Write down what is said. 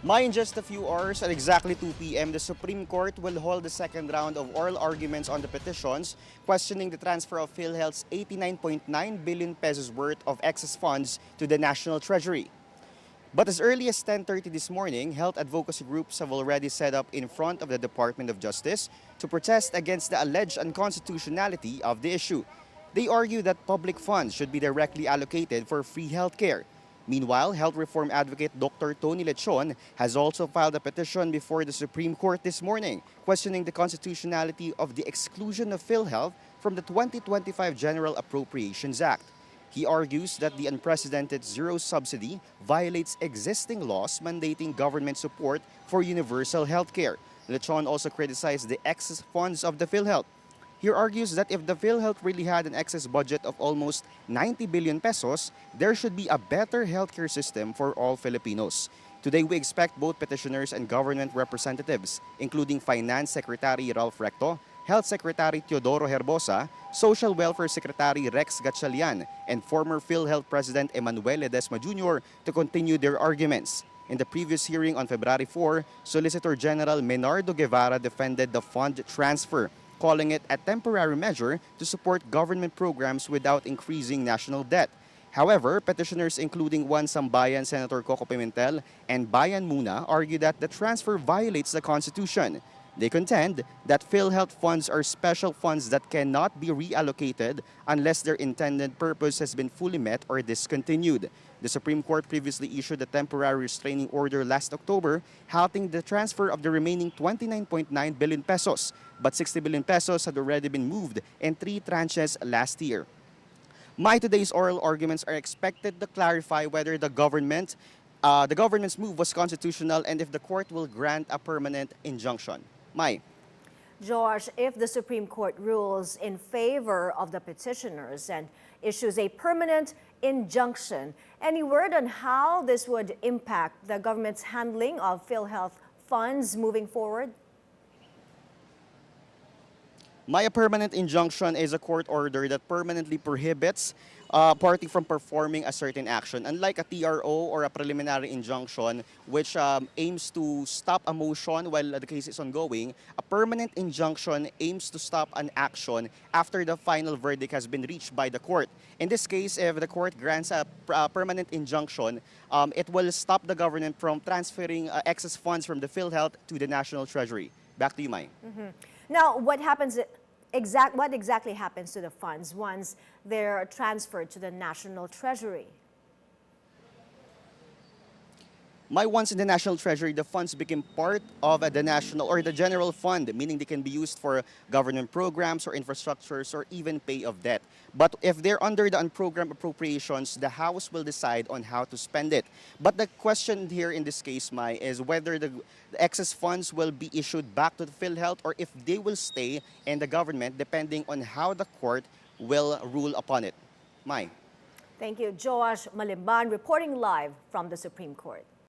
In just a few hours at exactly 2 p.m., the Supreme Court will hold the second round of oral arguments on the petitions questioning the transfer of PhilHealth's 89.9 billion pesos worth of excess funds to the National Treasury. But as early as 10:30 this morning, health advocacy groups have already set up in front of the Department of Justice to protest against the alleged unconstitutionality of the issue. They argue that public funds should be directly allocated for free health care. Meanwhile, health reform advocate Dr. Tony Lechon has also filed a petition before the Supreme Court this morning, questioning the constitutionality of the exclusion of PhilHealth from the 2025 General Appropriations Act. He argues that the unprecedented zero subsidy violates existing laws mandating government support for universal health care. Lechon also criticized the excess funds of the PhilHealth. He argues that if the PhilHealth really had an excess budget of almost 90 billion pesos, there should be a better healthcare system for all Filipinos. Today, we expect both petitioners and government representatives, including Finance Secretary Ralph Recto, Health Secretary Teodoro Herbosa, Social Welfare Secretary Rex Gatchalian, and former PhilHealth President Emmanuel Ledesma Jr. to continue their arguments. In the previous hearing on February 4, Solicitor General Menardo Guevara defended the fund transfer, calling it a temporary measure to support government programs without increasing national debt. However, petitioners including One Sambayan Senator Coco Pimentel and Bayan Muna argue that the transfer violates the Constitution. They contend that PhilHealth funds are special funds that cannot be reallocated unless their intended purpose has been fully met or discontinued. The Supreme Court previously issued a temporary restraining order last October, halting the transfer of the remaining 29.9 billion pesos, but 60 billion pesos had already been moved in 3 tranches last year. Today's oral arguments are expected to clarify whether the government's move was constitutional and if the court will grant a permanent injunction. Joash, if the Supreme Court rules in favor of the petitioners and issues a permanent injunction, any word on how this would impact the government's handling of PhilHealth funds moving forward? A permanent injunction is a court order that permanently prohibits a party from performing a certain action. Unlike a TRO or a preliminary injunction, which aims to stop a motion while the case is ongoing, a permanent injunction aims to stop an action after the final verdict has been reached by the court. In this case, if the court grants a permanent injunction, it will stop the government from transferring excess funds from the PhilHealth to the National Treasury. Back to you, Mai. Now, what exactly happens to the funds once they're transferred to the National Treasury? Once in the National Treasury, the funds became part of the national or the general fund, meaning they can be used for government programs or infrastructures or even pay of debt. But if they're under the unprogrammed appropriations, the House will decide on how to spend it. But the question here in this case, is whether the excess funds will be issued back to the PhilHealth or if they will stay in the government depending on how the court will rule upon it. Thank you, Joash Malimban, reporting live from the Supreme Court.